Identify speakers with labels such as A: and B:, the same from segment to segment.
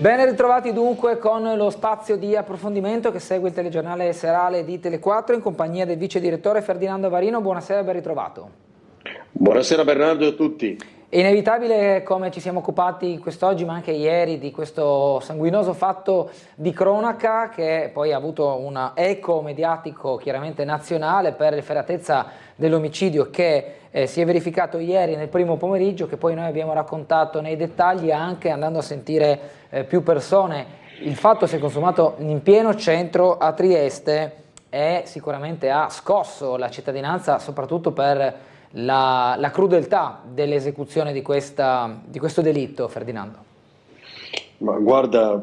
A: Ben ritrovati dunque con lo spazio di approfondimento che segue il telegiornale serale di Tele4 in compagnia del vice direttore Ferdinando Varino. Buonasera, ben ritrovato.
B: Buonasera Bernardo a tutti.
A: È inevitabile, come ci siamo occupati quest'oggi ma anche ieri, di questo sanguinoso fatto di cronaca che poi ha avuto un eco mediatico chiaramente nazionale per l'efferatezza dell'omicidio che si è verificato ieri nel primo pomeriggio, che poi noi abbiamo raccontato nei dettagli anche andando a sentire più persone. Il fatto si è consumato in pieno centro a Trieste e sicuramente ha scosso la cittadinanza, soprattutto per la crudeltà dell'esecuzione di questo delitto, Ferdinando.
B: Ma guarda,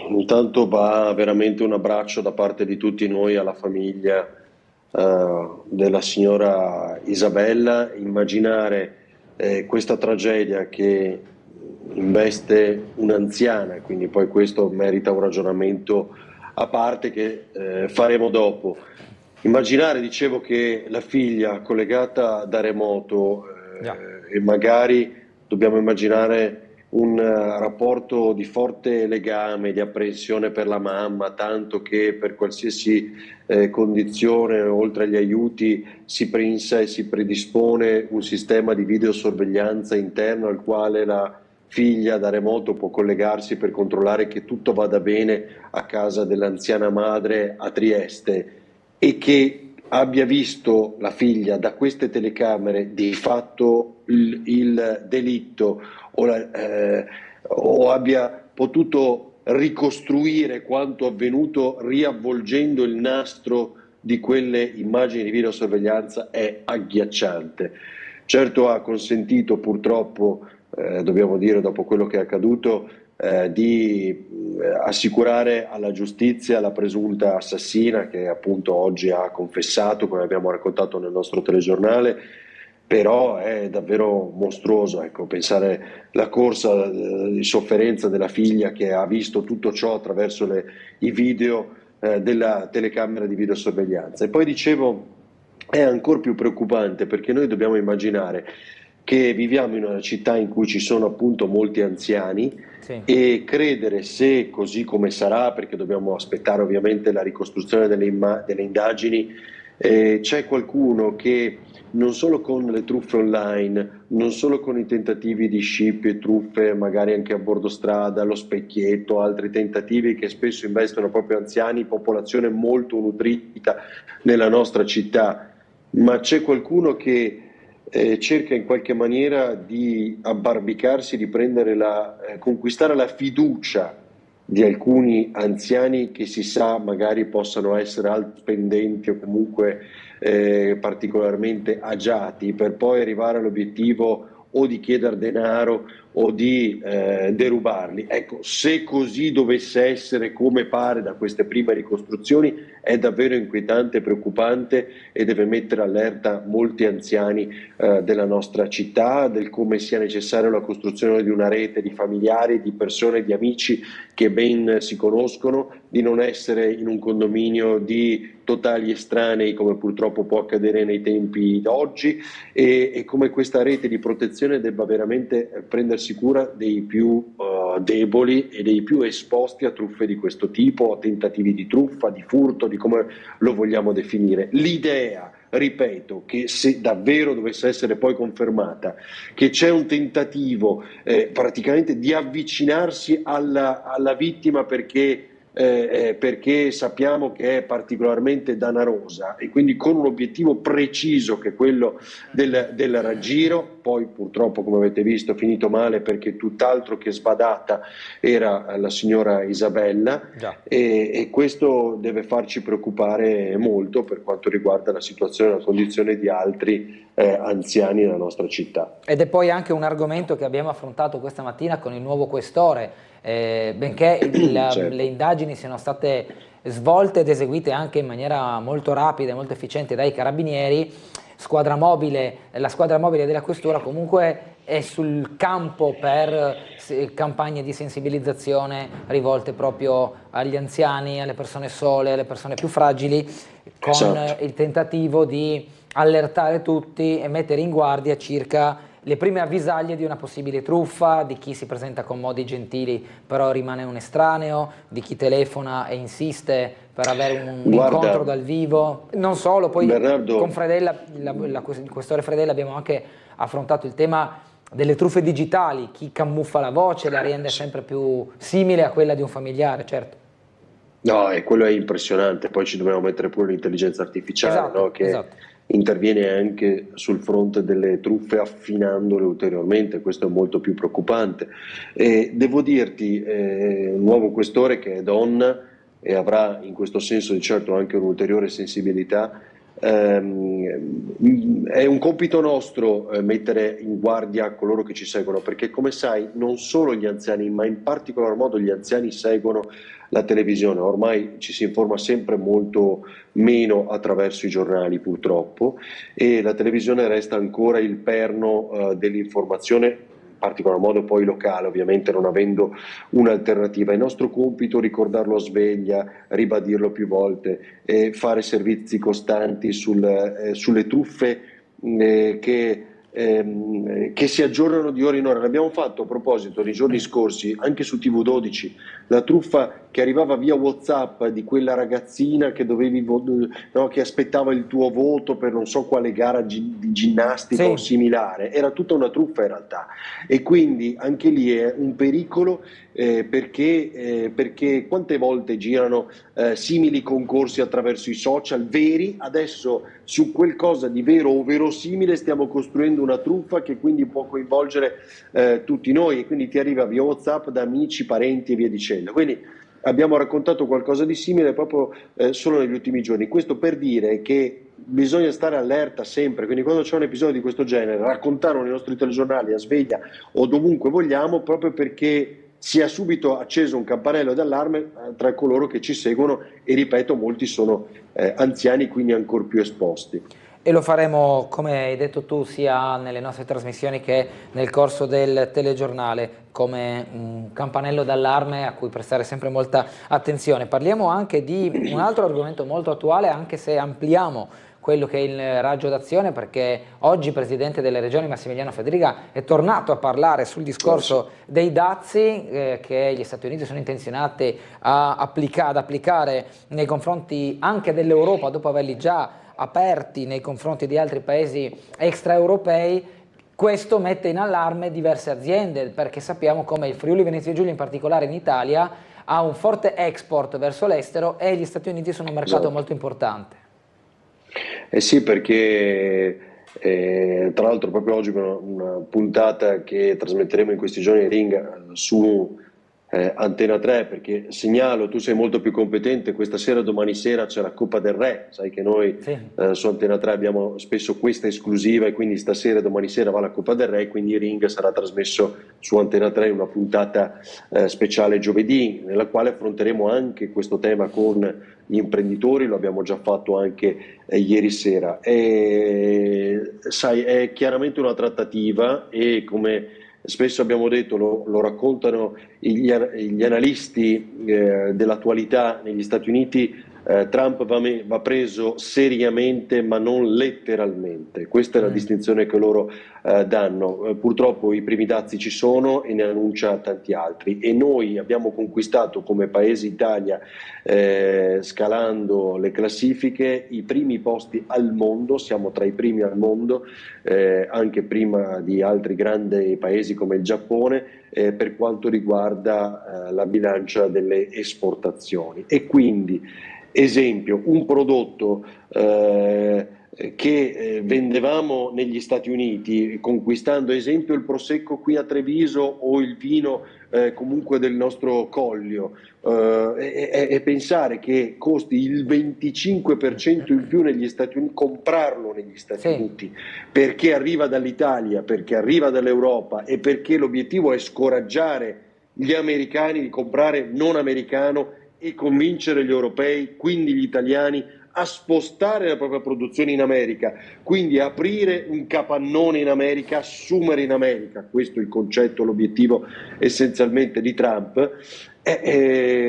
B: intanto va veramente un abbraccio da parte di tutti noi alla famiglia della signora Isabella. Immaginare questa tragedia che investe un'anziana, quindi poi questo merita un ragionamento a parte che faremo dopo. Immaginare, dicevo, che la figlia collegata da remoto e magari dobbiamo immaginare un rapporto di forte legame, di apprensione per la mamma, tanto che per qualsiasi condizione, oltre agli aiuti, si pensa e si predispone un sistema di videosorveglianza interno al quale la figlia da remoto può collegarsi per controllare che tutto vada bene a casa dell'anziana madre a Trieste, e che abbia visto la figlia da queste telecamere di fatto il delitto o abbia potuto ricostruire quanto avvenuto riavvolgendo il nastro di quelle immagini di videosorveglianza è agghiacciante. Certo ha consentito purtroppo, dobbiamo dire dopo quello che è accaduto, di assicurare alla giustizia la presunta assassina, che appunto oggi ha confessato, come abbiamo raccontato nel nostro telegiornale. Però è davvero mostruoso, ecco, pensare la corsa di sofferenza della figlia che ha visto tutto ciò attraverso i video della telecamera di videosorveglianza. E poi dicevo, è ancora più preoccupante perché noi dobbiamo immaginare che viviamo in una città in cui ci sono appunto molti anziani, sì, e credere, se così come sarà, perché dobbiamo aspettare ovviamente la ricostruzione delle indagini, c'è qualcuno che non solo con le truffe online, non solo con i tentativi di scippi e truffe magari anche a bordo strada, lo specchietto, altri tentativi che spesso investono proprio anziani, popolazione molto nutrita nella nostra città, ma c'è qualcuno che cerca in qualche maniera di abbarbicarsi, di conquistare la fiducia di alcuni anziani che si sa magari possano essere altipendenti o comunque particolarmente agiati, per poi arrivare all'obiettivo o di chiedere denaro o di derubarli. Ecco, se così dovesse essere, come pare da queste prime ricostruzioni, è davvero inquietante e preoccupante e deve mettere allerta molti anziani della nostra città, del come sia necessaria la costruzione di una rete di familiari, di persone, di amici che ben si conoscono, di non essere in un condominio di totali estranei come purtroppo può accadere nei tempi d'oggi, e come questa rete di protezione debba veramente prendersi cura dei più deboli e dei più esposti a truffe di questo tipo, a tentativi di truffa, di furto, di come lo vogliamo definire. L'idea, ripeto, che se davvero dovesse essere poi confermata, che c'è un tentativo praticamente di avvicinarsi alla vittima perché sappiamo che è particolarmente danarosa e quindi con un obiettivo preciso che è quello del raggiro, poi purtroppo come avete visto è finito male perché tutt'altro che sbadata era la signora Isabella, e questo deve farci preoccupare molto per quanto riguarda la situazione e la condizione di altri anziani nella nostra città.
A: Ed è poi anche un argomento che abbiamo affrontato questa mattina con il nuovo questore. Benché certo, le indagini siano state svolte ed eseguite anche in maniera molto rapida e molto efficiente dai carabinieri, la squadra mobile della questura comunque è sul campo per campagne di sensibilizzazione rivolte proprio agli anziani, alle persone sole, alle persone più fragili, con il tentativo di allertare tutti e mettere in guardia circa le prime avvisaglie di una possibile truffa, di chi si presenta con modi gentili però rimane un estraneo, di chi telefona e insiste per avere un incontro dal vivo. Non solo, poi
B: Bernardo,
A: con Fredella, il questore Fredella, abbiamo anche affrontato il tema delle truffe digitali, chi camuffa la voce, la rende sempre più simile a quella di un familiare, certo.
B: no, e quello è impressionante, poi ci dobbiamo mettere pure l'intelligenza artificiale,
A: Esatto,
B: no, che
A: esatto.
B: interviene anche sul fronte delle truffe affinandole ulteriormente, questo è molto più preoccupante. E devo dirti, un nuovo questore che è donna e avrà in questo senso di certo anche un'ulteriore sensibilità, è un compito nostro mettere in guardia coloro che ci seguono, perché come sai non solo gli anziani, ma in particolar modo gli anziani seguono la televisione, ormai ci si informa sempre molto meno attraverso i giornali purtroppo, e la televisione resta ancora il perno dell'informazione, in particolar modo poi locale, ovviamente non avendo un'alternativa. È nostro compito ricordarlo a sveglia, ribadirlo più volte, fare servizi costanti sulle truffe che si aggiornano di ora in ora. L'abbiamo fatto a proposito nei giorni scorsi anche su TV12, la truffa che arrivava via WhatsApp di quella ragazzina che no, che aspettava il tuo voto per non so quale gara di ginnastica o similare, era tutta una truffa in realtà, e quindi anche lì è un pericolo, perché quante volte girano simili concorsi attraverso i social veri. Adesso su qualcosa di vero o verosimile stiamo costruendo una truffa che quindi può coinvolgere tutti noi, e quindi ti arriva via WhatsApp da amici, parenti e via dicendo. Quindi abbiamo raccontato qualcosa di simile proprio solo negli ultimi giorni. Questo per dire che bisogna stare allerta sempre, quindi quando c'è un episodio di questo genere raccontarlo nei nostri telegiornali a sveglia o dovunque vogliamo, proprio perché sia subito acceso un campanello d'allarme tra coloro che ci seguono, e ripeto, molti sono anziani, quindi ancora più esposti.
A: E lo faremo, come hai detto tu, sia nelle nostre trasmissioni che nel corso del telegiornale, come un campanello d'allarme a cui prestare sempre molta attenzione. Parliamo anche di un altro argomento molto attuale, anche se ampliamo quello che è il raggio d'azione, perché oggi il Presidente delle Regioni Massimiliano Fedriga è tornato a parlare sul discorso dei dazi che gli Stati Uniti sono intenzionati ad applicare nei confronti anche dell'Europa, dopo averli già aperti nei confronti di altri paesi extraeuropei. Questo mette in allarme diverse aziende, perché sappiamo come il Friuli Venezia Giulia, in particolare in Italia, ha un forte export verso l'estero e gli Stati Uniti sono un mercato molto importante.
B: Eh sì, perché tra l'altro proprio oggi una puntata che trasmetteremo in questi giorni in Ring su Antena 3, perché segnalo, tu sei molto più competente, questa sera, domani sera c'è la Coppa del Re, sai che noi su Antena 3 abbiamo spesso questa esclusiva, e quindi stasera e domani sera va la Coppa del Re, quindi Ring sarà trasmesso su Antena 3 in una puntata speciale giovedì, nella quale affronteremo anche questo tema con gli imprenditori. Lo abbiamo già fatto anche ieri sera, e sai, è chiaramente una trattativa, e come spesso abbiamo detto, lo raccontano gli analisti dell'attualità negli Stati Uniti, Trump va preso seriamente ma non letteralmente. Questa è la distinzione che loro danno. Purtroppo i primi dazi ci sono e ne annuncia tanti altri, e noi abbiamo conquistato come Paese Italia, scalando le classifiche, i primi posti al mondo. Siamo tra i primi al mondo, anche prima di altri grandi paesi come il Giappone, per quanto riguarda la bilancia delle esportazioni. E quindi, esempio, un prodotto che vendevamo negli Stati Uniti, conquistando esempio il prosecco qui a Treviso o il vino comunque del nostro Collio, e pensare che costi il 25% in più negli Stati Uniti, comprarlo negli Stati Uniti, perché arriva dall'Italia, perché arriva dall'Europa, e perché l'obiettivo è scoraggiare gli americani di comprare non americano e convincere gli europei, quindi gli italiani, a spostare la propria produzione in America, quindi aprire un capannone in America, assumere in America. Questo è il concetto, l'obiettivo essenzialmente di Trump.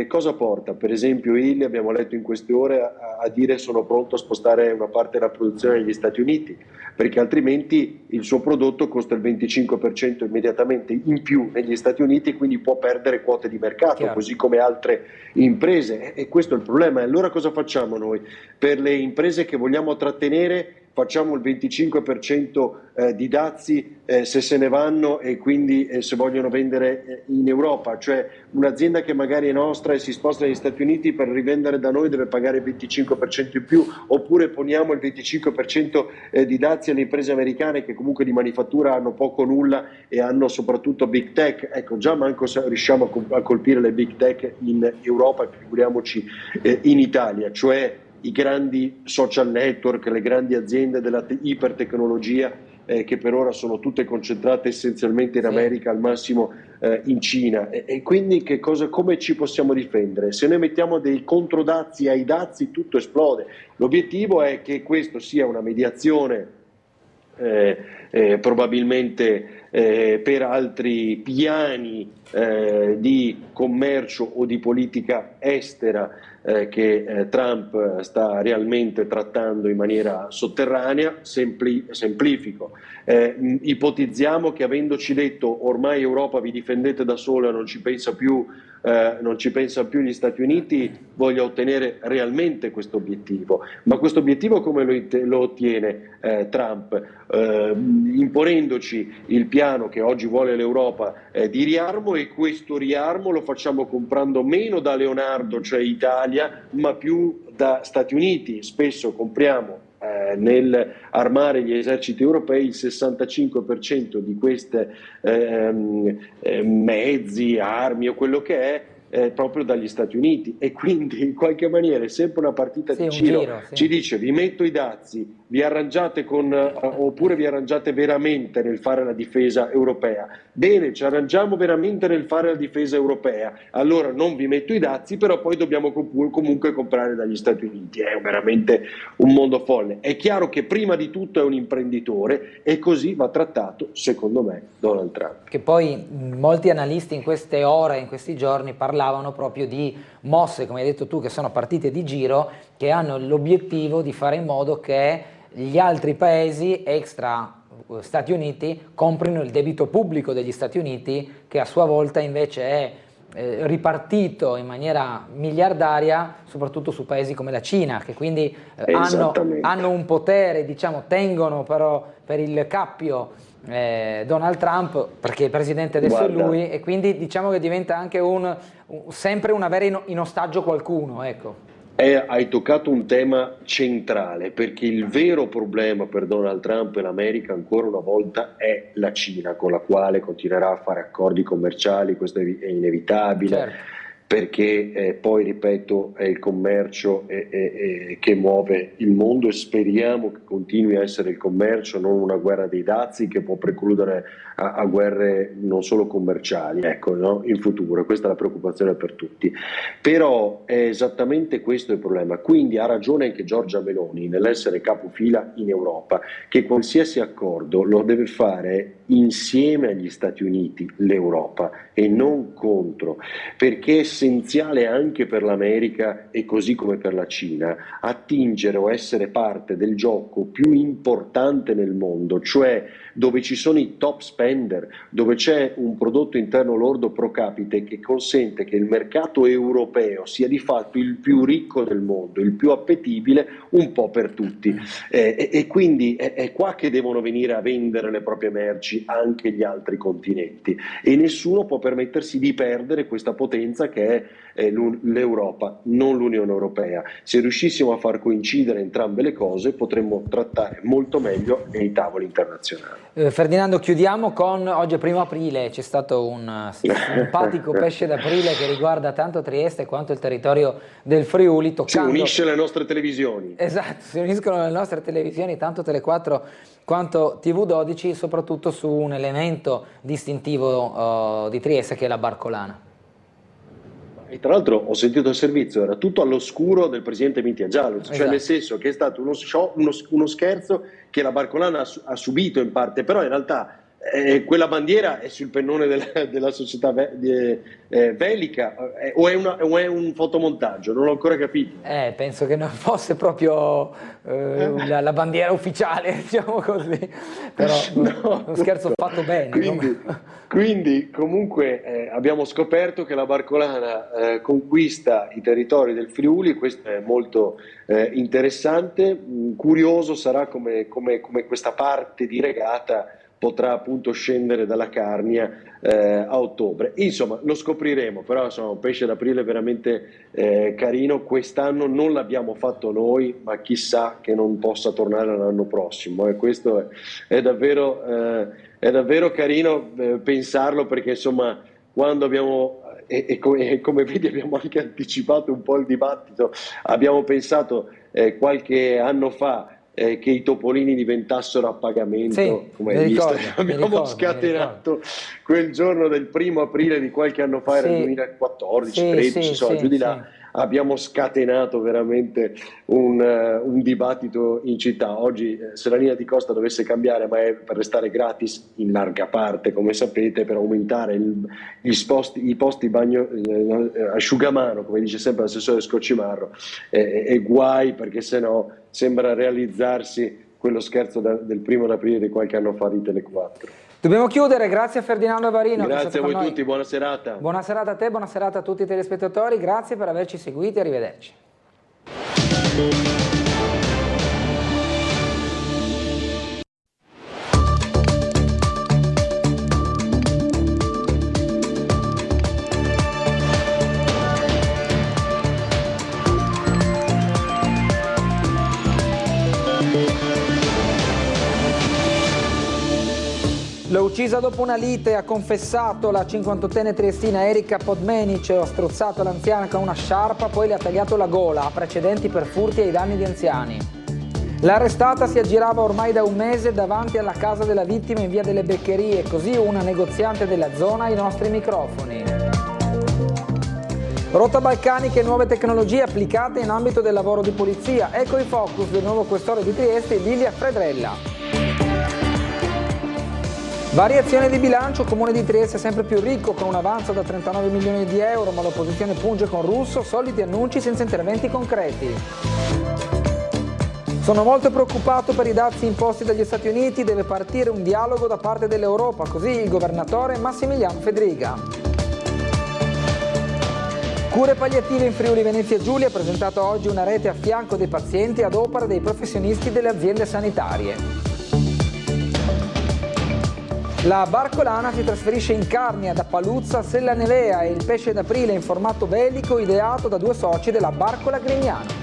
B: Cosa porta? Per esempio Illy, abbiamo letto in queste ore, a dire sono pronto a spostare una parte della produzione negli Stati Uniti, perché altrimenti il suo prodotto costa il 25% immediatamente in più negli Stati Uniti e quindi può perdere quote di mercato,
A: Chiaro.
B: così come altre imprese. E questo è il problema. E allora cosa facciamo noi? Per le imprese che vogliamo trattenere facciamo il 25% di dazi se se ne vanno e quindi se vogliono vendere in Europa, cioè un'azienda che magari è nostra e si sposta negli Stati Uniti per rivendere da noi deve pagare il 25% in più, oppure poniamo il 25% di dazi alle imprese americane che comunque di manifattura hanno poco o nulla e hanno soprattutto big tech. Ecco, già manco se riusciamo a colpire le big tech in Europa, figuriamoci in Italia, cioè i grandi social network, le grandi aziende della ipertecnologia che per ora sono tutte concentrate essenzialmente in America, al massimo in Cina. E quindi come ci possiamo difendere? Se noi mettiamo dei controdazi ai dazi tutto esplode. L'obiettivo è che questo sia una mediazione probabilmente per altri piani di commercio o di politica estera che Trump sta realmente trattando in maniera sotterranea. Semplifico. Ipotizziamo che, avendoci detto ormai Europa vi difendete da sola, non ci pensa più gli Stati Uniti, voglia ottenere realmente questo obiettivo. Ma questo obiettivo come lo ottiene Trump? Imponendoci il piano che oggi vuole l'Europa di riarmo, e questo riarmo lo facciamo comprando meno da Leonardo, cioè Italia, ma più da Stati Uniti. Spesso compriamo nel armare gli eserciti europei il 65% di queste mezzi, armi o quello che è proprio dagli Stati Uniti, e quindi in qualche maniera è sempre una partita di giro. Ci dice: vi metto i dazi, vi arrangiate oppure vi arrangiate veramente nel fare la difesa europea. Bene, ci arrangiamo veramente nel fare la difesa europea, allora non vi metto i dazi, però poi dobbiamo comunque comprare dagli Stati Uniti. È veramente un mondo folle. È chiaro che prima di tutto è un imprenditore, e così va trattato, secondo me, Donald Trump.
A: Che poi molti analisti in queste ore, in questi giorni, parlavano proprio di mosse, come hai detto tu, che sono partite di giro, che hanno l'obiettivo di fare in modo che gli altri paesi extra Stati Uniti comprino il debito pubblico degli Stati Uniti, che a sua volta invece è ripartito in maniera miliardaria soprattutto su paesi come la Cina, che quindi hanno un potere, diciamo, tengono però per il cappio Donald Trump, perché il presidente adesso è lui, e quindi diciamo che diventa anche sempre un avere in ostaggio qualcuno, ecco.
B: Hai toccato un tema centrale, perché il vero problema per Donald Trump e l'America ancora una volta è la Cina, con la quale continuerà a fare accordi commerciali. Questo è inevitabile. Certo. Perché poi, ripeto, è il commercio che muove il mondo, e speriamo che continui a essere il commercio, non una guerra dei dazi che può precludere a guerre non solo commerciali, ecco, no? In futuro. Questa è la preoccupazione per tutti. Però è esattamente questo il problema. Quindi ha ragione anche Giorgia Meloni nell'essere capofila in Europa, che qualsiasi accordo lo deve fare insieme agli Stati Uniti, l'Europa, e non contro, perché è essenziale anche per l'America, e così come per la Cina, attingere o essere parte del gioco più importante nel mondo, cioè dove ci sono i top spender, dove c'è un prodotto interno lordo pro capite che consente che il mercato europeo sia di fatto il più ricco del mondo, il più appetibile un po' per tutti, e quindi è qua che devono venire a vendere le proprie merci anche gli altri continenti, e nessuno può permettersi di perdere questa potenza che è l'Europa, non l'Unione Europea. Se riuscissimo a far coincidere entrambe le cose, potremmo trattare molto meglio nei tavoli internazionali.
A: Ferdinando, chiudiamo con oggi è 1° aprile, c'è stato un simpatico pesce d'aprile che riguarda tanto Trieste quanto il territorio del Friuli, toccando...
B: Si unisce alle nostre televisioni.
A: Esatto, si uniscono alle nostre televisioni, tanto Tele4 quanto TV12, soprattutto su un elemento distintivo di Trieste, che è la barcolana.
B: E tra l'altro ho sentito il servizio, era tutto all'oscuro del presidente Mitja Gialovic, cioè nel senso che è stato uno scherzo che la barcolana ha subito in parte, però in realtà quella bandiera è sul pennone della società velica, o è un fotomontaggio? Non l'ho ancora capito.
A: Penso che non fosse proprio la bandiera ufficiale, diciamo così, però
B: No,
A: uno scherzo fatto bene.
B: Quindi comunque abbiamo scoperto che la Barcolana conquista i territori del Friuli, questo è molto interessante. Curioso sarà come questa parte di regata potrà appunto scendere dalla Carnia a ottobre. Insomma, lo scopriremo, però insomma, un pesce d'aprile veramente carino. Quest'anno non l'abbiamo fatto noi, ma chissà che non possa tornare l'anno prossimo. E questo è davvero carino pensarlo, perché insomma, quando abbiamo come vedi abbiamo anche anticipato un po' il dibattito, abbiamo pensato qualche anno fa che i topolini diventassero a pagamento,
A: Sì,
B: come hai visto, abbiamo
A: ricordo.
B: scatenato quel giorno del 1° aprile di qualche anno fa, era il 2014, 13, insomma, giù di là. Abbiamo scatenato veramente un dibattito in città. Oggi se la linea di costa dovesse cambiare, ma è per restare gratis in larga parte, come sapete, per aumentare i posti bagno asciugamano, come dice sempre l'assessore Scoccimarro, e guai, perché sennò sembra realizzarsi quello scherzo del 1° aprile di qualche anno fa di Tele4.
A: Dobbiamo chiudere, grazie a Ferdinando Varino.
B: Grazie a voi tutti, buona serata.
A: Buona serata a te, buona serata a tutti i telespettatori, grazie per averci seguiti, arrivederci. L'ha uccisa dopo una lite, ha confessato la 58enne triestina Erika Podmenic, ha strozzato l'anziana con una sciarpa, poi le ha tagliato la gola, ha precedenti per furti ai danni di anziani. L'arrestata si aggirava ormai da un mese davanti alla casa della vittima in via delle Beccherie, così una negoziante della zona ai nostri microfoni. Rotta balcanica e nuove tecnologie applicate in ambito del lavoro di polizia, ecco i focus del nuovo questore di Trieste, Lilia Fredrella. Variazione di bilancio, Comune di Trieste è sempre più ricco con un avanzo da 39 milioni di euro, ma l'opposizione punge con Russo, soliti annunci senza interventi concreti. Sono molto preoccupato per i dazi imposti dagli Stati Uniti, deve partire un dialogo da parte dell'Europa, così il governatore Massimiliano Fedriga. Cure palliative in Friuli Venezia Giulia ha presentato oggi una rete a fianco dei pazienti ad opera dei professionisti delle aziende sanitarie. La Barcolana si trasferisce in Carnia da Paluzza a Sella Nevea e il pesce d'aprile in formato velico ideato da 2 soci della Barcola Grignano.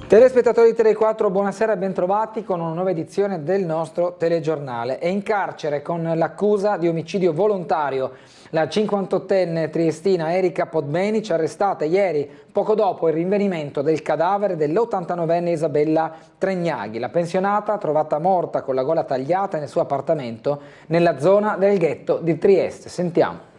A: Telespettatori di Tele4, buonasera e bentrovati con una nuova edizione del nostro telegiornale. È in carcere con l'accusa di omicidio volontario la 58enne triestina Erika Podmenic, arrestata ieri poco dopo il rinvenimento del cadavere dell'89enne Isabella Tregnaghi. La pensionata trovata morta con la gola tagliata nel suo appartamento nella zona del ghetto di Trieste. Sentiamo.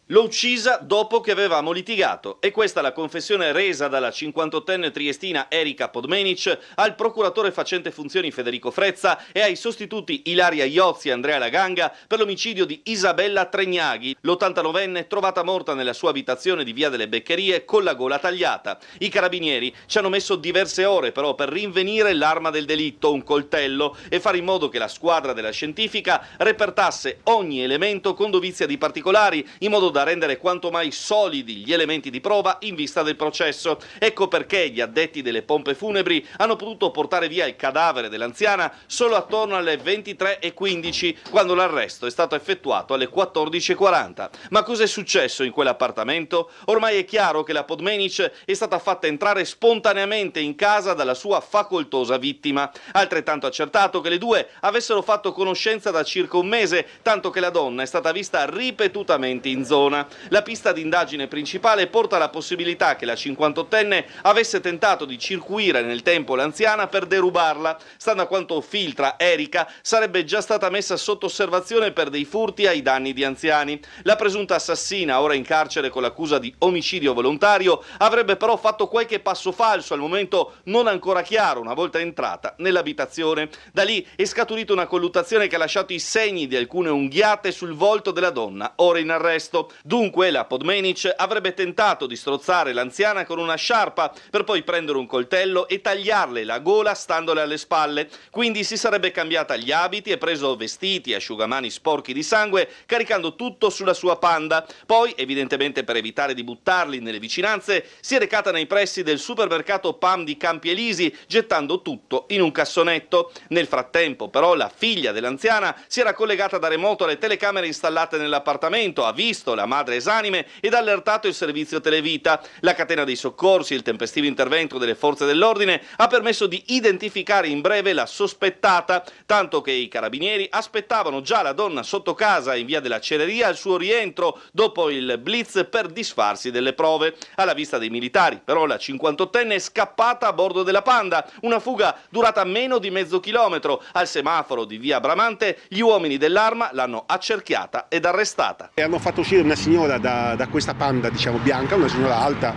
C: L'ho uccisa dopo che avevamo litigato. E questa è la confessione resa dalla 58enne triestina Erika Podmenic al procuratore facente funzioni Federico Frezza e ai sostituti Ilaria Iozzi e Andrea Laganga per l'omicidio di Isabella Tregnaghi, l'89enne trovata morta nella sua abitazione di via delle Beccherie con la gola tagliata. I carabinieri ci hanno messo diverse ore però per rinvenire l'arma del delitto, un coltello, e fare in modo che la squadra della scientifica repertasse ogni elemento con dovizia di particolari, in modo da rendere quanto mai solidi gli elementi di prova in vista del processo. Ecco perché gli addetti delle pompe funebri hanno potuto portare via il cadavere dell'anziana solo attorno alle 23:15, quando l'arresto è stato effettuato alle 14:40. Ma cos'è successo in quell'appartamento? Ormai è chiaro che la Podmenic è stata fatta entrare spontaneamente in casa dalla sua facoltosa vittima. Altrettanto accertato che le due avessero fatto conoscenza da circa un mese, tanto che la donna è stata vista ripetutamente in zona. zona. La pista d'indagine principale porta alla possibilità che la 58enne avesse tentato di circuire nel tempo l'anziana per derubarla. Stando a quanto filtra Erika, sarebbe già stata messa sotto osservazione per dei furti ai danni di anziani. La presunta assassina, ora in carcere con l'accusa di omicidio volontario, avrebbe però fatto qualche passo falso, al momento non ancora chiaro, una volta entrata nell'abitazione. Da lì è scaturita una colluttazione che ha lasciato i segni di alcune unghiate sul volto della donna, ora in arresto. Dunque la Podmenic avrebbe tentato di strozzare l'anziana con una sciarpa per poi prendere un coltello e tagliarle la gola standole alle spalle. Quindi si sarebbe cambiata gli abiti e preso vestiti e asciugamani sporchi di sangue, caricando tutto sulla sua Panda. Poi, evidentemente per evitare di buttarli nelle vicinanze, si è recata nei pressi del supermercato PAM di Campi Elisi, gettando tutto in un cassonetto. Nel frattempo, però, la figlia dell'anziana si era collegata da remoto alle telecamere installate nell'appartamento, ha visto la madre esanime ed ha allertato il servizio Televita. La catena dei soccorsi e il tempestivo intervento delle forze dell'ordine ha permesso di identificare in breve la sospettata, tanto che i carabinieri aspettavano già la donna sotto casa in via della Cereria al suo rientro dopo il blitz per disfarsi delle prove. Alla vista dei militari, però, la 58enne è scappata a bordo della Panda, una fuga durata meno di mezzo chilometro. Al semaforo di via Bramante gli uomini dell'Arma l'hanno accerchiata ed arrestata.
D: E hanno fatto uscire una signora da questa Panda, diciamo bianca, una signora alta,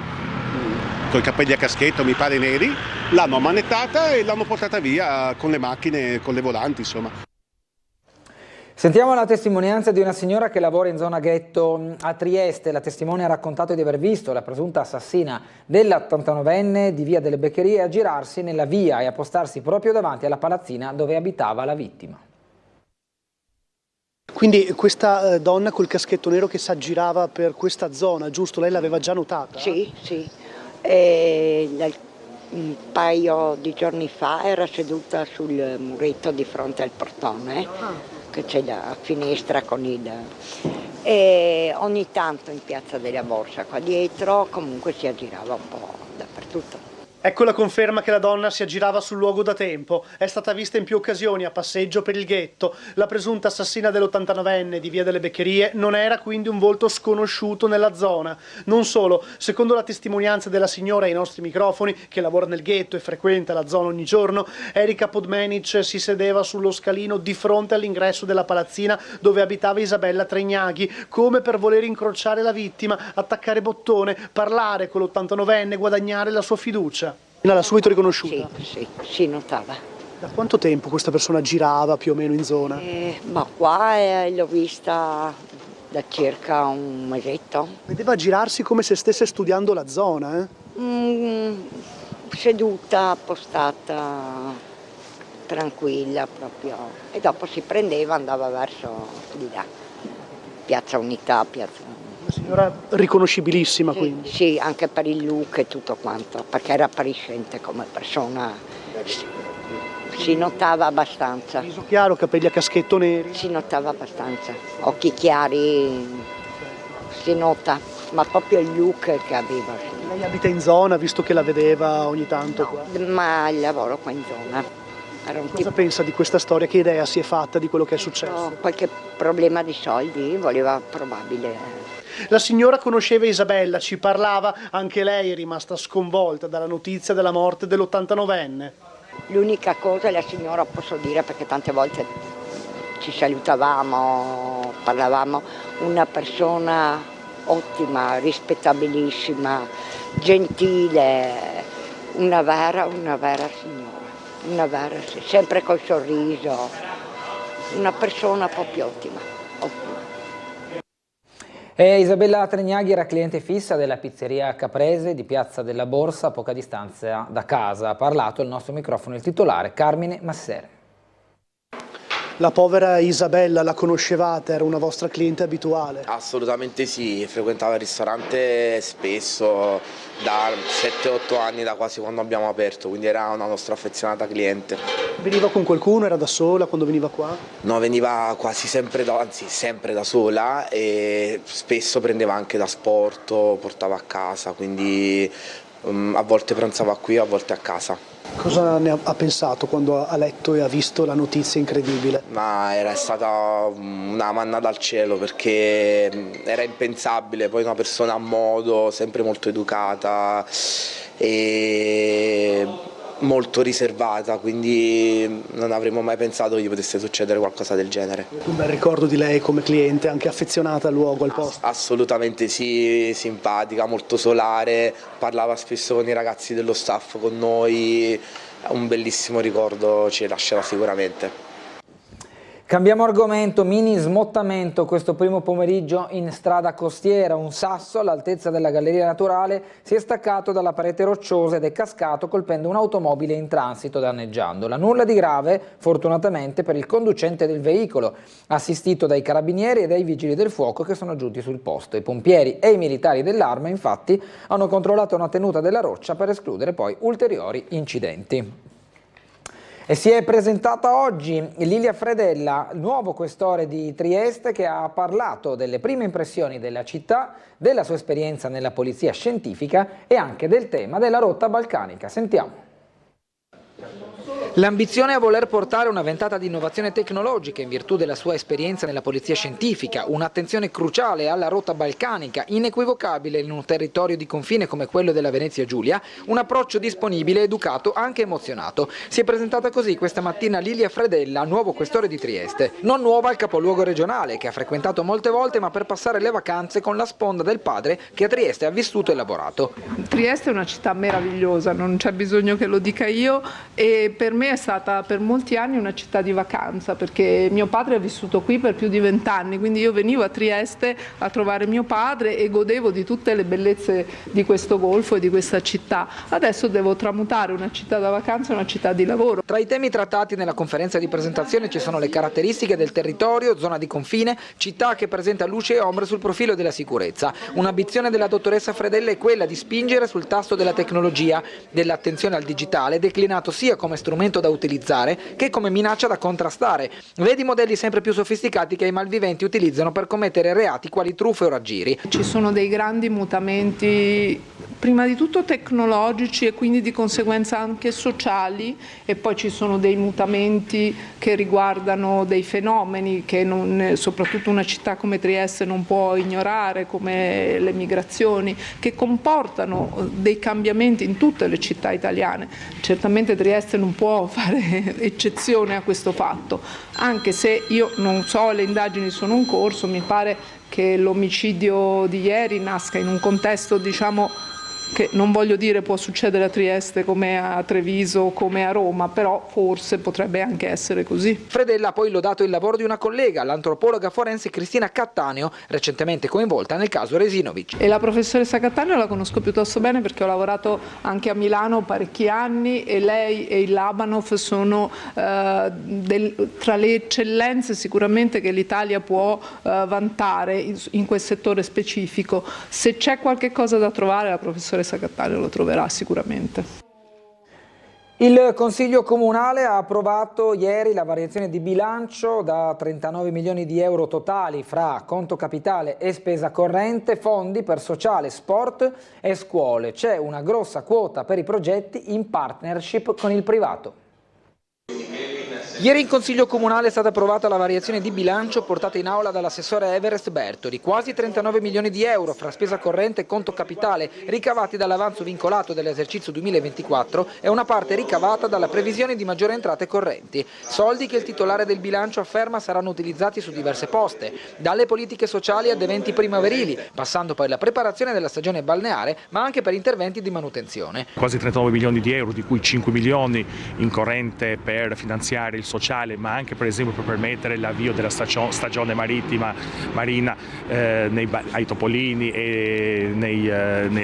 D: con i capelli a caschetto, mi pare neri, l'hanno ammanettata e l'hanno portata via con le macchine, con le volanti, insomma.
A: Sentiamo la testimonianza di una signora che lavora in zona ghetto a Trieste. La testimone ha raccontato di aver visto la presunta assassina dell'89enne di via delle Beccherie aggirarsi nella via e appostarsi proprio davanti alla palazzina dove abitava la vittima.
E: Quindi questa donna col caschetto nero che si aggirava per questa zona, giusto? Lei l'aveva già notata?
F: Sì, sì. Un paio di giorni fa era seduta sul muretto di fronte al portone, che c'è la finestra con il... e ogni tanto in Piazza della Borsa qua dietro comunque si aggirava un po' dappertutto.
E: Ecco la conferma che la donna si aggirava sul luogo da tempo. È stata vista in più occasioni a passeggio per il ghetto. La presunta assassina dell'89enne di via delle Beccherie non era quindi un volto sconosciuto nella zona. Non solo, secondo la testimonianza della signora ai nostri microfoni, che lavora nel ghetto e frequenta la zona ogni giorno, Erika Podmenic si sedeva sullo scalino di fronte all'ingresso della palazzina dove abitava Isabella Tregnaghi, come per voler incrociare la vittima, attaccare bottone, parlare con l'89enne, guadagnare la sua fiducia. L'ha subito riconosciuta?
F: Sì, si notava.
E: Da quanto tempo questa persona girava più o meno in zona?
F: Ma qua l'ho vista da circa un mesetto.
E: Vedeva girarsi come se stesse studiando la zona,
F: Seduta, appostata, tranquilla proprio. E dopo si prendeva, andava verso di là, Piazza Unità, Piazza...
E: Una signora riconoscibilissima,
F: sì,
E: quindi.
F: Sì, anche per il look e tutto quanto, perché era appariscente come persona, si notava abbastanza.
E: Viso chiaro, capelli a caschetto neri.
F: Si notava abbastanza, occhi chiari, si nota, ma proprio il look che aveva.
E: Lei abita in zona, visto che la vedeva ogni tanto
F: No,
E: qua?
F: ma lavoro qua in zona. Era un
E: Cosa pensa di questa storia? Che idea si è fatta di quello che è successo?
F: Qualche problema di soldi, voleva probabile.
E: La signora conosceva Isabella, ci parlava, anche lei è rimasta sconvolta dalla notizia della morte dell'89enne.
F: L'unica cosa, la signora posso dire, perché tante volte ci salutavamo, parlavamo, una persona ottima, rispettabilissima, gentile, una vera signora, sempre col sorriso, una persona proprio ottima.
A: Isabella Tregnaghi era cliente fissa della pizzeria Caprese di Piazza della Borsa, a poca distanza da casa. Ha parlato al nostro microfono il titolare Carmine Massere.
E: La povera Isabella, la conoscevate? Era una vostra cliente abituale?
G: Assolutamente sì, frequentava il ristorante spesso, da 7-8 anni, da quasi quando abbiamo aperto, quindi era una nostra affezionata cliente.
E: Veniva con qualcuno? Era da sola quando veniva qua?
G: No, veniva quasi sempre, sempre da sola e spesso prendeva anche da sport, portava a casa, quindi a volte pranzava qui, a volte a casa.
E: Cosa ne ha pensato quando ha letto e ha visto la notizia incredibile?
G: Ma era stata una manna dal cielo, perché era impensabile, poi una persona a modo, sempre molto educata e molto riservata, quindi non avremmo mai pensato che gli potesse succedere qualcosa del genere.
E: Un bel ricordo di lei come cliente, anche affezionata al luogo, al posto?
G: Assolutamente sì, simpatica, molto solare, parlava spesso con i ragazzi dello staff, con noi, un bellissimo ricordo ci lascerà sicuramente.
A: Cambiamo argomento, mini smottamento questo primo pomeriggio in strada costiera. Un sasso all'altezza della galleria naturale si è staccato dalla parete rocciosa ed è cascato colpendo un'automobile in transito, danneggiandola. Nulla di grave, fortunatamente, per il conducente del veicolo, assistito dai carabinieri e dai vigili del fuoco che sono giunti sul posto. I pompieri e i militari dell'Arma, infatti, hanno controllato una tenuta della roccia per escludere poi ulteriori incidenti. E si è presentata oggi Lilia Fredella, nuovo questore di Trieste, che ha parlato delle prime impressioni della città, della sua esperienza nella polizia scientifica e anche del tema della rotta balcanica. Sentiamo. L'ambizione è a voler portare una ventata di innovazione tecnologica in virtù della sua esperienza nella polizia scientifica, un'attenzione cruciale alla rotta balcanica, inequivocabile in un territorio di confine come quello della Venezia Giulia, un approccio disponibile, educato, anche emozionato. Si è presentata così questa mattina Lilia Fredella, nuovo questore di Trieste. Non nuova al capoluogo regionale, che ha frequentato molte volte, ma per passare le vacanze con la sponda del padre che a Trieste ha vissuto e lavorato.
H: Trieste è una città meravigliosa, non c'è bisogno che lo dica io, e per me è stata per molti anni una città di vacanza, perché mio padre ha vissuto qui per più di 20 anni, quindi io venivo a Trieste a trovare mio padre e godevo di tutte le bellezze di questo golfo e di questa città. Adesso devo tramutare una città da vacanza in una città di lavoro.
A: Tra i temi trattati nella conferenza di presentazione ci sono le caratteristiche del territorio, zona di confine, città che presenta luce e ombre sul profilo della sicurezza. Un'ambizione della dottoressa Fredella è quella di spingere sul tasto della tecnologia, dell'attenzione al digitale, declinato sia come strumento da utilizzare che come minaccia da contrastare. Vedi modelli sempre più sofisticati che i malviventi utilizzano per commettere reati quali truffe o raggiri.
H: Ci sono dei grandi mutamenti, prima di tutto tecnologici e quindi di conseguenza anche sociali, e poi ci sono dei mutamenti che riguardano dei fenomeni che soprattutto una città come Trieste non può ignorare, come le migrazioni, che comportano dei cambiamenti in tutte le città italiane. Certamente Trieste non può fare eccezione a questo fatto, anche se io non so, le indagini sono in corso, mi pare che l'omicidio di ieri nasca in un contesto, diciamo, che non voglio dire può succedere a Trieste come a Treviso, come a Roma, però forse potrebbe anche essere così.
A: Fredella ha poi lodato il lavoro di una collega, l'antropologa forense Cristina Cattaneo, recentemente coinvolta nel caso Resinovic.
H: E la professoressa Cattaneo la conosco piuttosto bene perché ho lavorato anche a Milano parecchi anni, e lei e il Labanov sono tra le eccellenze sicuramente che l'Italia può vantare in quel settore specifico. Se c'è qualche cosa da trovare, la professoressa Cattaneo lo troverà sicuramente.
A: Il Consiglio Comunale ha approvato ieri la variazione di bilancio da 39 milioni di euro totali fra conto capitale e spesa corrente, fondi per sociale, sport e scuole. C'è una grossa quota per i progetti in partnership con il privato. Ieri in Consiglio Comunale è stata approvata la variazione di bilancio portata in aula dall'assessore Everest Bertoli, quasi 39 milioni di euro fra spesa corrente e conto capitale ricavati dall'avanzo vincolato dell'esercizio 2024 e una parte ricavata dalla previsione di maggiori entrate correnti. Soldi che il titolare del bilancio afferma saranno utilizzati su diverse poste, dalle politiche sociali ad eventi primaverili, passando per la preparazione della stagione balneare, ma anche per interventi di manutenzione.
I: Quasi 39 milioni di euro, di cui 5 milioni in corrente per finanziare il sociale, ma anche per esempio per permettere l'avvio della stagione marina ai Topolini e negli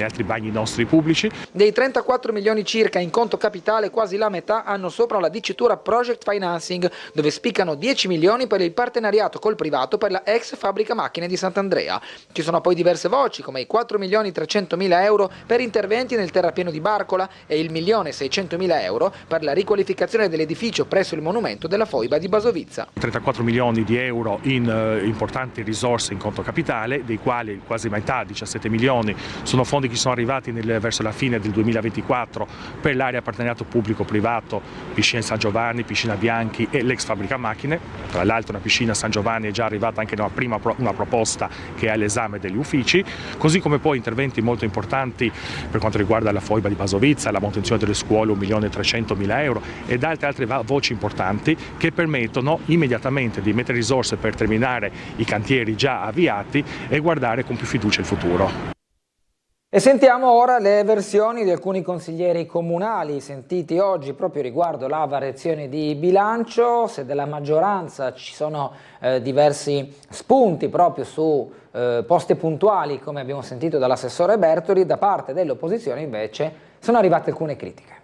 I: altri bagni nostri pubblici.
A: Dei 34 milioni circa in conto capitale, quasi la metà hanno sopra la dicitura Project Financing, dove spiccano 10 milioni per il partenariato col privato per la ex fabbrica macchine di Sant'Andrea. Ci sono poi diverse voci come i 4 milioni 300 mila euro per interventi nel terrapieno di Barcola e il 1.600.000 euro per la riqualificazione dell'edificio presso il monumento aumento della foiba di Basovizza.
I: 34 milioni di euro in importanti risorse in conto capitale, dei quali quasi metà, 17 milioni, sono fondi che sono arrivati verso la fine del 2024 per l'area partenariato pubblico-privato, piscina San Giovanni, piscina Bianchi e l'ex fabbrica macchine. Tra l'altro una piscina San Giovanni è già arrivata anche una proposta che è all'esame degli uffici, così come poi interventi molto importanti per quanto riguarda la foiba di Basovizza, la manutenzione delle scuole 1.300.000 euro ed altre voci importanti che permettono immediatamente di mettere risorse per terminare i cantieri già avviati e guardare con più fiducia il futuro.
A: E sentiamo ora le versioni di alcuni consiglieri comunali sentiti oggi proprio riguardo la variazione di bilancio. Se della maggioranza ci sono diversi spunti proprio su poste puntuali, come abbiamo sentito dall'assessore Bertoli, da parte dell'opposizione invece sono arrivate alcune critiche.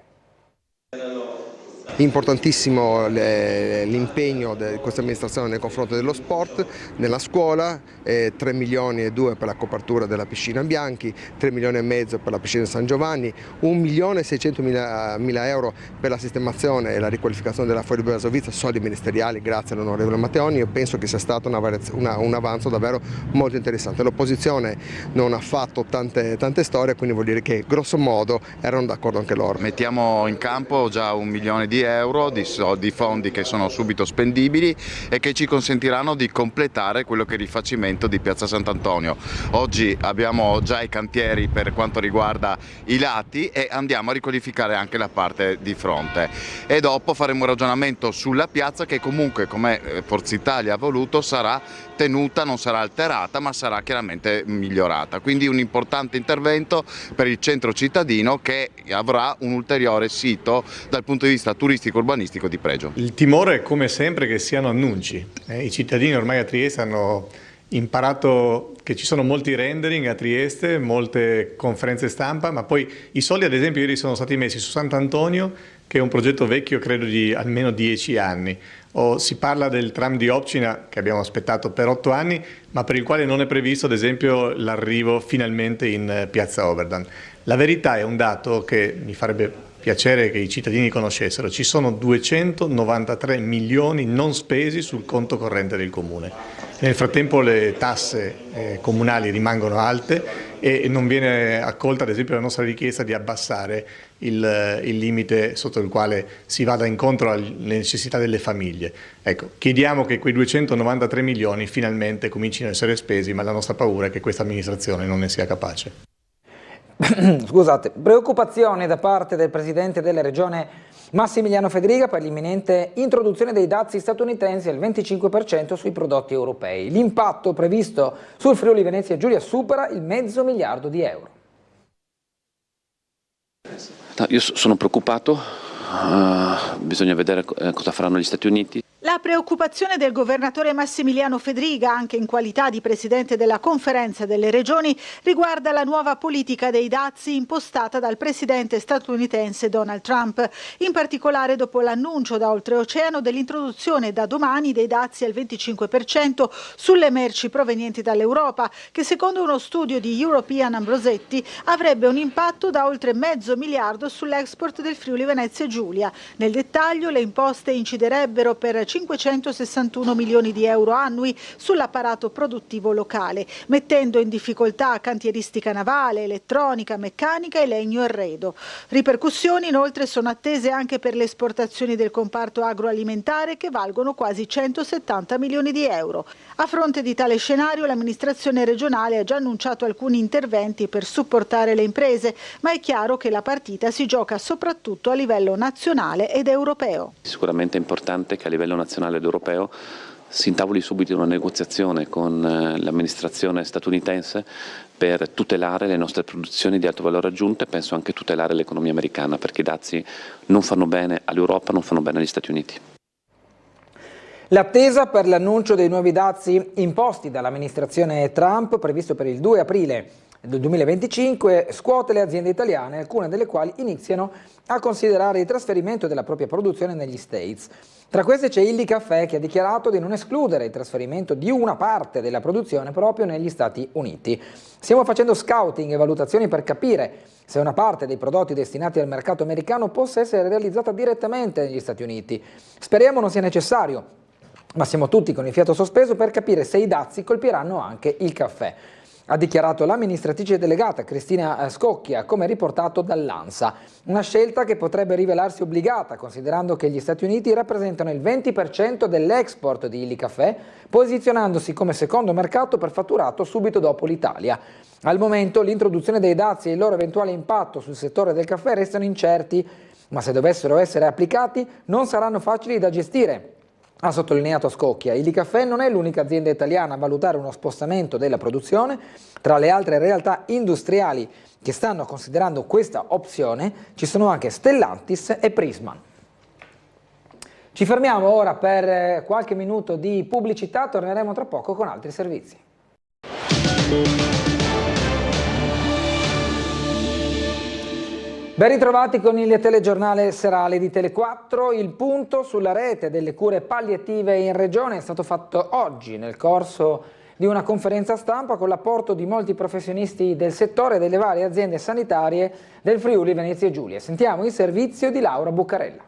J: Importantissimo l'impegno di questa amministrazione nei confronti dello sport, nella scuola, 3 milioni e 2 per la copertura della piscina Bianchi, 3 milioni e mezzo per la piscina San Giovanni, 1.600.000 euro per la sistemazione e la riqualificazione della foiba di Basovizza, soldi ministeriali grazie all'onorevole Matteoni. Io penso che sia stato un avanzo davvero molto interessante. L'opposizione non ha fatto tante storie, quindi vuol dire che grosso modo erano d'accordo anche loro.
K: Mettiamo in campo già 1 milione di euro di fondi che sono subito spendibili e che ci consentiranno di completare quello che è il rifacimento di Piazza Sant'Antonio. Oggi abbiamo già i cantieri per quanto riguarda i lati e andiamo a riqualificare anche la parte di fronte e dopo faremo un ragionamento sulla piazza che comunque, come Forza Italia ha voluto, sarà tenuta, non sarà alterata ma sarà chiaramente migliorata, quindi un importante intervento per il centro cittadino che avrà un ulteriore sito dal punto di vista turistico urbanistico di pregio.
L: Il timore è come sempre che siano annunci. I cittadini ormai a Trieste hanno imparato che ci sono molti rendering a Trieste, molte conferenze stampa, ma poi i soldi ad esempio ieri sono stati messi su Sant'Antonio, che è un progetto vecchio credo di almeno 10 anni. O si parla del tram di Opcina che abbiamo aspettato per 8 anni, ma per il quale non è previsto ad esempio l'arrivo finalmente in Piazza Oberdan. La verità è un dato che mi farebbe piacere che i cittadini conoscessero: ci sono 293 milioni non spesi sul conto corrente del Comune. Nel frattempo le tasse comunali rimangono alte e non viene accolta ad esempio la nostra richiesta di abbassare il limite sotto il quale si vada incontro alle necessità delle famiglie. Ecco, chiediamo che quei 293 milioni finalmente comincino a essere spesi, ma la nostra paura è che questa amministrazione non ne sia capace.
A: Scusate, preoccupazione da parte del presidente della regione Massimiliano Fedriga per l'imminente introduzione dei dazi statunitensi al 25% sui prodotti europei. L'impatto previsto sul Friuli Venezia Giulia supera il $500 miliardi.
M: No, io sono preoccupato, bisogna vedere cosa faranno gli Stati Uniti.
N: La preoccupazione del governatore Massimiliano Fedriga, anche in qualità di presidente della Conferenza delle Regioni, riguarda la nuova politica dei dazi impostata dal presidente statunitense Donald Trump, in particolare dopo l'annuncio da oltreoceano dell'introduzione da domani dei dazi al 25% sulle merci provenienti dall'Europa, che secondo uno studio di European Ambrosetti avrebbe un impatto da oltre $500 miliardi sull'export del Friuli Venezia Giulia. Nel dettaglio, le imposte inciderebbero per 561 milioni di euro annui sull'apparato produttivo locale, mettendo in difficoltà cantieristica navale, elettronica, meccanica e legno arredo. Ripercussioni inoltre sono attese anche per le esportazioni del comparto agroalimentare, che valgono quasi 170 milioni di euro. A fronte di tale scenario, l'amministrazione regionale ha già annunciato alcuni interventi per supportare le imprese, ma è chiaro che la partita si gioca soprattutto a livello nazionale ed europeo.
M: Sicuramente è importante che a livello nazionale ed europeo si intavoli subito una negoziazione con l'amministrazione statunitense per tutelare le nostre produzioni di alto valore aggiunto e penso anche tutelare l'economia americana, perché i dazi non fanno bene all'Europa, non fanno bene agli Stati Uniti.
A: L'attesa per l'annuncio dei nuovi dazi imposti dall'amministrazione Trump, previsto per il 2 aprile, del 2025 scuote le aziende italiane, alcune delle quali iniziano a considerare il trasferimento della propria produzione negli States. Tra queste c'è Illy Caffè, che ha dichiarato di non escludere il trasferimento di una parte della produzione proprio negli Stati Uniti. Stiamo facendo scouting e valutazioni per capire se una parte dei prodotti destinati al mercato americano possa essere realizzata direttamente negli Stati Uniti. Speriamo non sia necessario, ma siamo tutti con il fiato sospeso per capire se i dazi colpiranno anche il caffè. Ha dichiarato l'amministratrice delegata Cristina Scocchia, come riportato dall'ANSA. Una scelta che potrebbe rivelarsi obbligata, considerando che gli Stati Uniti rappresentano il 20% dell'export di Illy Caffè, posizionandosi come secondo mercato per fatturato subito dopo l'Italia. Al momento l'introduzione dei dazi e il loro eventuale impatto sul settore del caffè restano incerti, ma se dovessero essere applicati non saranno facili da gestire. Ha sottolineato Scocchia, Illy Caffè non è l'unica azienda italiana a valutare uno spostamento della produzione. Tra le altre realtà industriali che stanno considerando questa opzione ci sono anche Stellantis e Prisma. Ci fermiamo ora per qualche minuto di pubblicità, torneremo tra poco con altri servizi. Ben ritrovati con il telegiornale serale di Tele4. Il punto sulla rete delle cure palliative in regione è stato fatto oggi nel corso di una conferenza stampa con l'apporto di molti professionisti del settore e delle varie aziende sanitarie del Friuli Venezia Giulia. Sentiamo il servizio di Laura Buccarella.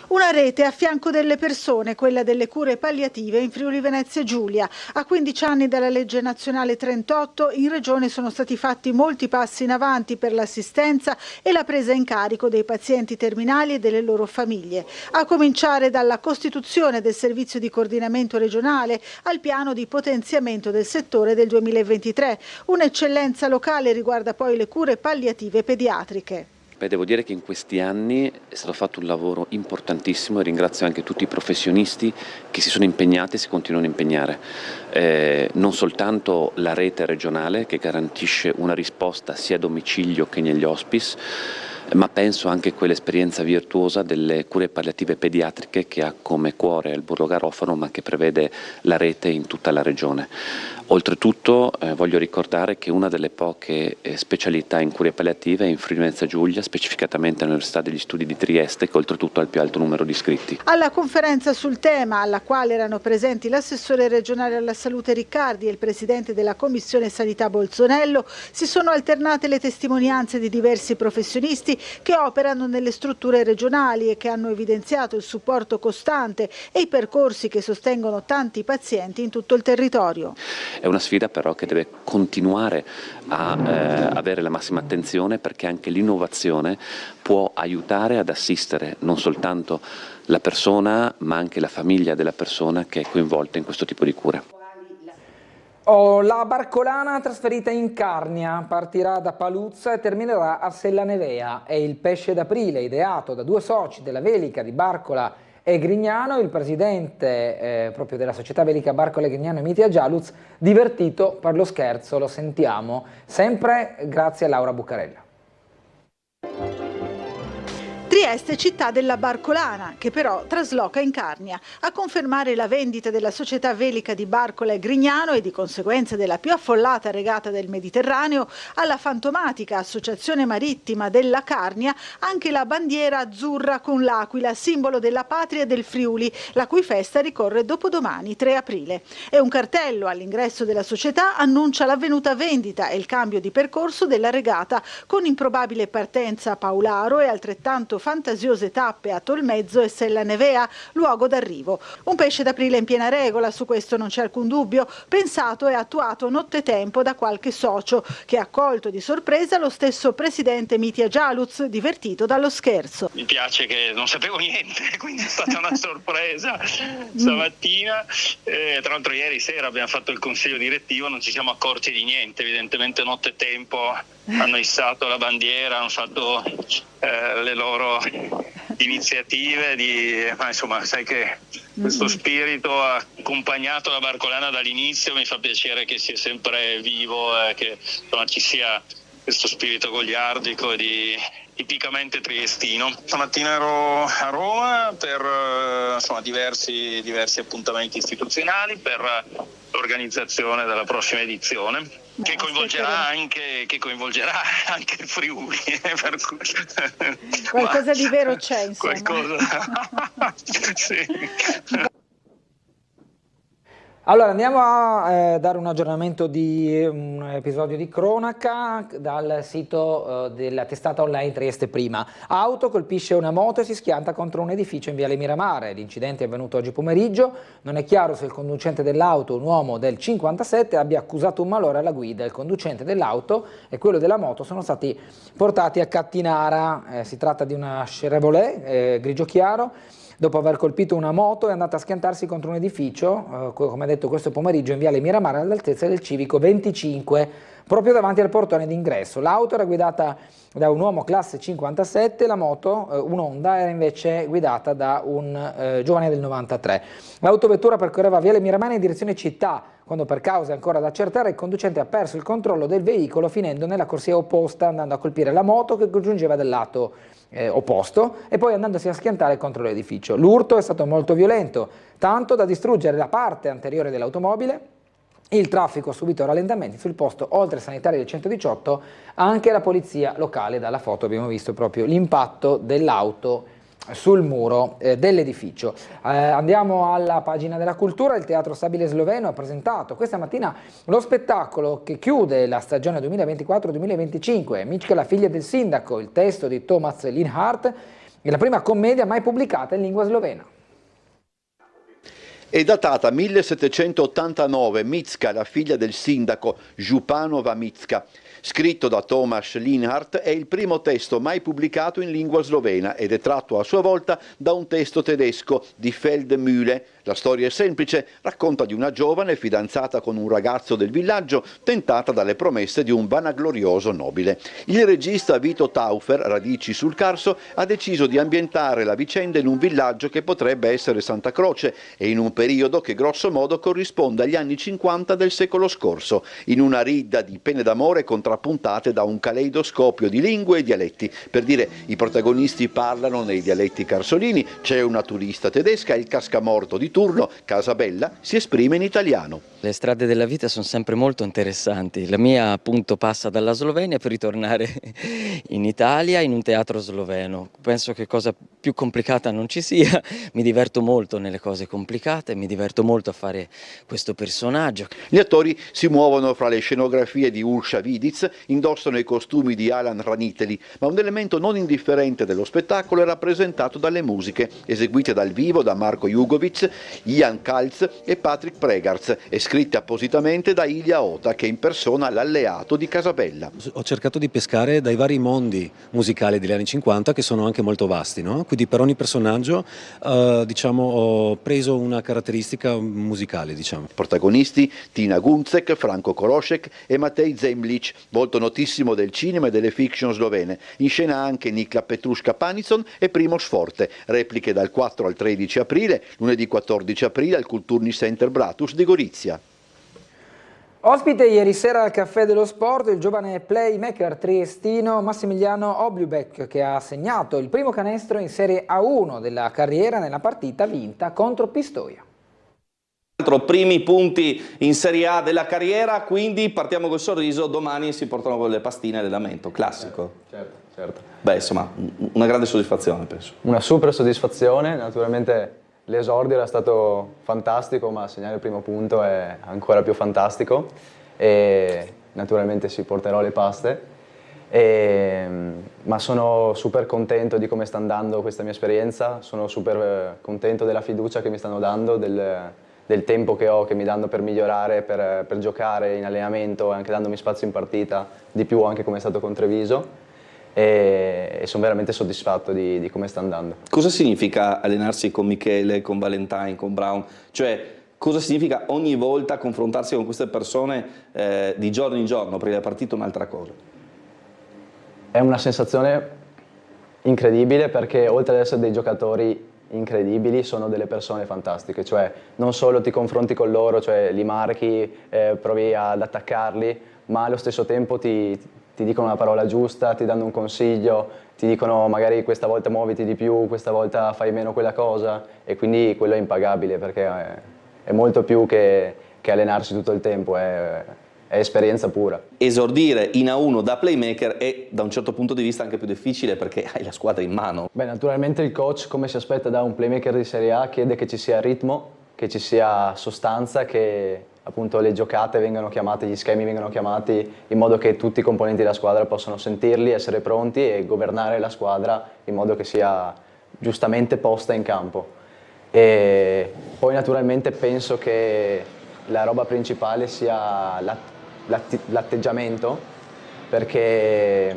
N: Una rete a fianco delle persone, quella delle cure palliative in Friuli Venezia Giulia. A 15 anni dalla legge nazionale 38 in regione sono stati fatti molti passi in avanti per l'assistenza e la presa in carico dei pazienti terminali e delle loro famiglie, a cominciare dalla costituzione del servizio di coordinamento regionale al piano di potenziamento del settore del 2023. Un'eccellenza locale riguarda poi le cure palliative pediatriche.
M: Devo dire che in questi anni è stato fatto un lavoro importantissimo e ringrazio anche tutti i professionisti che si sono impegnati e si continuano a impegnare. Non soltanto la rete regionale che garantisce una risposta sia a domicilio che negli hospice, ma penso anche a quell'esperienza virtuosa delle cure palliative pediatriche che ha come cuore il Burgo Garofano, ma che prevede la rete in tutta la regione. Oltretutto voglio ricordare che una delle poche specialità in cure palliative è in Friuli Venezia Giulia, specificatamente all'Università degli Studi di Trieste, che oltretutto ha il più alto numero di iscritti.
N: Alla conferenza sul tema, alla quale erano presenti l'assessore regionale alla salute Riccardi e il presidente della Commissione Sanità Bolzonello, si sono alternate le testimonianze di diversi professionisti che operano nelle strutture regionali e che hanno evidenziato il supporto costante e i percorsi che sostengono tanti pazienti in tutto il territorio.
M: È una sfida però che deve continuare a avere la massima attenzione, perché anche l'innovazione può aiutare ad assistere non soltanto la persona ma anche la famiglia della persona che è coinvolta in questo tipo di cure.
A: La barcolana trasferita in Carnia partirà da Paluzza e terminerà a Sella Nevea. È il pesce d'aprile ideato da due soci della Velica di Barcola e Grignano, il presidente proprio della società Velica Barcola e Grignano Mitja Gialuz, divertito per lo scherzo, lo sentiamo, sempre grazie a Laura Buccarella.
N: Trieste, città della Barcolana, che però trasloca in Carnia. A confermare la vendita della società Velica di Barcola e Grignano e di conseguenza della più affollata regata del Mediterraneo, alla fantomatica associazione marittima della Carnia, anche la bandiera azzurra con l'aquila, simbolo della patria del Friuli, la cui festa ricorre dopodomani, 3 aprile. E un cartello all'ingresso della società annuncia l'avvenuta vendita e il cambio di percorso della regata, con improbabile partenza a Paularo e altrettanto fantasiose tappe a Tolmezzo e Sella Nevea, luogo d'arrivo. Un pesce d'aprile in piena regola, su questo non c'è alcun dubbio, pensato e attuato nottetempo da qualche socio, che ha colto di sorpresa lo stesso presidente Mitja Gialuz, divertito dallo scherzo.
O: Mi piace che non sapevo niente, quindi è stata una sorpresa stamattina. Tra l'altro ieri sera abbiamo fatto il consiglio direttivo, non ci siamo accorti di niente, evidentemente nottetempo hanno issato la bandiera, hanno fatto le loro iniziative ma insomma sai che questo spirito ha accompagnato la Barcolana dall'inizio, mi fa piacere che sia sempre vivo e che insomma, ci sia questo spirito goliardico e tipicamente triestino. Stamattina ero a Roma per diversi appuntamenti istituzionali, per l'organizzazione della prossima edizione, che coinvolgerà anche il Friuli.
N: Qualcosa di vero c'è, insomma.
O: Sì.
A: Allora andiamo a dare un aggiornamento di un episodio di cronaca dal sito della testata online Trieste Prima. Auto colpisce una moto e si schianta contro un edificio in Viale Miramare. L'incidente è avvenuto oggi pomeriggio. Non è chiaro se il conducente dell'auto, un uomo del 57, abbia accusato un malore alla guida. Il conducente dell'auto e quello della moto sono stati portati a Cattinara. Si tratta di una Chevrolet grigio chiaro. Dopo aver colpito una moto è andata a schiantarsi contro un edificio, come ha detto questo pomeriggio in Viale Miramare all'altezza del Civico 25, proprio davanti al portone d'ingresso. L'auto era guidata da un uomo classe 57, la moto, un'Honda, era invece guidata da un giovane del 93. L'autovettura percorreva Viale Miramare in direzione città, quando per cause ancora da accertare il conducente ha perso il controllo del veicolo finendo nella corsia opposta, andando a colpire la moto che giungeva dal lato opposto e poi andandosi a schiantare contro l'edificio. L'urto è stato molto violento, tanto da distruggere la parte anteriore dell'automobile. Il traffico ha subito rallentamenti sul posto, oltre ai sanitari del 118, anche la polizia locale. Dalla foto abbiamo visto proprio l'impatto dell'auto sul muro dell'edificio. Andiamo alla pagina della cultura. Il Teatro Stabile Sloveno ha presentato questa mattina lo spettacolo che chiude la stagione 2024-2025, Mička, la figlia del sindaco, il testo di Tomáš Linhart, è la prima commedia mai pubblicata in lingua slovena.
P: È datata 1789, Mička, la figlia del sindaco, Županova Mička. Scritto da Tomáš Linhart, è il primo testo mai pubblicato in lingua slovena ed è tratto a sua volta da un testo tedesco di Feldmühle. La storia è semplice, racconta di una giovane fidanzata con un ragazzo del villaggio, tentata dalle promesse di un vanaglorioso nobile. Il regista Vito Taufer, radici sul Carso, ha deciso di ambientare la vicenda in un villaggio che potrebbe essere Santa Croce e in un periodo che grosso modo corrisponde agli anni 50 del secolo scorso, in una ridda di pene d'amore contrappuntate da un caleidoscopio di lingue e dialetti. Per dire, i protagonisti parlano nei dialetti carsolini, c'è una turista tedesca, il cascamorto di turno, Casabella, si esprime in italiano.
Q: Le strade della vita sono sempre molto interessanti. La mia appunto passa dalla Slovenia per ritornare in Italia in un teatro sloveno. Penso che cosa più complicata non ci sia. Mi diverto molto nelle cose complicate, mi diverto molto a fare questo personaggio.
P: Gli attori si muovono fra le scenografie di Urša Vidic, indossano i costumi di Alan Raniteli, ma un elemento non indifferente dello spettacolo è rappresentato dalle musiche, eseguite dal vivo da Marko Jugovic, Ian Kalz e Patrick Pregarz, e scritte appositamente da Ilja Ota, che impersona l'alleato di Casabella.
R: Ho cercato di pescare dai vari mondi musicali degli anni 50, che sono anche molto vasti, no? Quindi per ogni personaggio ho preso una caratteristica musicale.
P: Protagonisti Tina Gunzek, Franco Korosek e Matej Zemlic, volto notissimo del cinema e delle fiction slovene. In scena anche Nikla Petruška Panicon e Primož Forte. Repliche dal 4 al 13 aprile, lunedì 14 aprile al Kulturni Center Bratus di Gorizia.
A: Ospite ieri sera al Caffè dello Sport il giovane playmaker triestino Massimiliano Obliubek, che ha segnato il primo canestro in Serie A1 della carriera nella partita vinta contro Pistoia.
C: Primi punti in Serie A della carriera, quindi partiamo col sorriso, domani si portano con le pastine allenamento, classico.
S: Certo.
C: Beh, insomma, una grande soddisfazione, penso.
S: Una super soddisfazione, naturalmente l'esordio era stato fantastico, ma segnare il primo punto è ancora più fantastico e naturalmente si porterò le paste. Ma sono super contento di come sta andando questa mia esperienza, sono super contento della fiducia che mi stanno dando, del tempo che ho, che mi danno per migliorare, per giocare in allenamento, anche dandomi spazio in partita, di più anche come è stato con Treviso. E sono veramente soddisfatto di come sta andando.
C: Cosa significa allenarsi con Michele, con Valentine, con Brown? Cioè, cosa significa ogni volta confrontarsi con queste persone di giorno in giorno? Perché la partita è un'altra cosa.
S: È una sensazione incredibile, perché oltre ad essere dei giocatori incredibili sono delle persone fantastiche, cioè non solo ti confronti con loro, cioè li marchi, provi ad attaccarli, ma allo stesso tempo ti dicono la parola giusta, ti danno un consiglio, ti dicono magari questa volta muoviti di più, questa volta fai meno quella cosa, e quindi quello è impagabile, perché è molto più che che allenarsi tutto il tempo, è esperienza pura.
T: Esordire in A1 da playmaker è da un certo punto di vista anche più difficile perché hai la squadra in mano.
S: Beh, naturalmente il coach, come si aspetta da un playmaker di Serie A, chiede che ci sia ritmo, che ci sia sostanza, che appunto le giocate vengano chiamate, gli schemi vengano chiamati in modo che tutti i componenti della squadra possano sentirli, essere pronti e governare la squadra in modo che sia giustamente posta in campo. E poi naturalmente penso che la roba principale sia l'atteggiamento, perché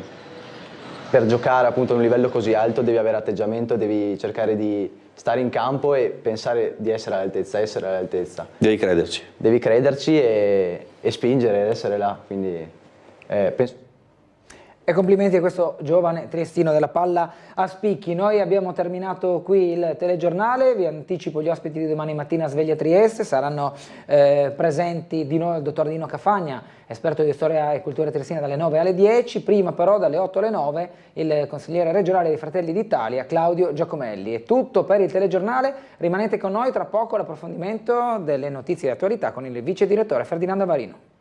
S: per giocare appunto a un livello così alto devi avere atteggiamento, devi cercare di stare in campo e pensare di essere all'altezza, essere all'altezza.
T: Devi crederci.
S: Devi crederci e spingere ad essere là, quindi penso...
A: E complimenti a questo giovane triestino della palla a spicchi. Noi abbiamo terminato qui il telegiornale, vi anticipo gli ospiti di domani mattina a Sveglia Trieste, saranno presenti il dottor Dino Cafagna, esperto di storia e cultura triestina, dalle 9 alle 10, prima però dalle 8 alle 9 il consigliere regionale dei Fratelli d'Italia Claudio Giacomelli. È tutto per il telegiornale, rimanete con noi, tra poco l'approfondimento delle notizie di attualità con il vice direttore Ferdinando Avarino.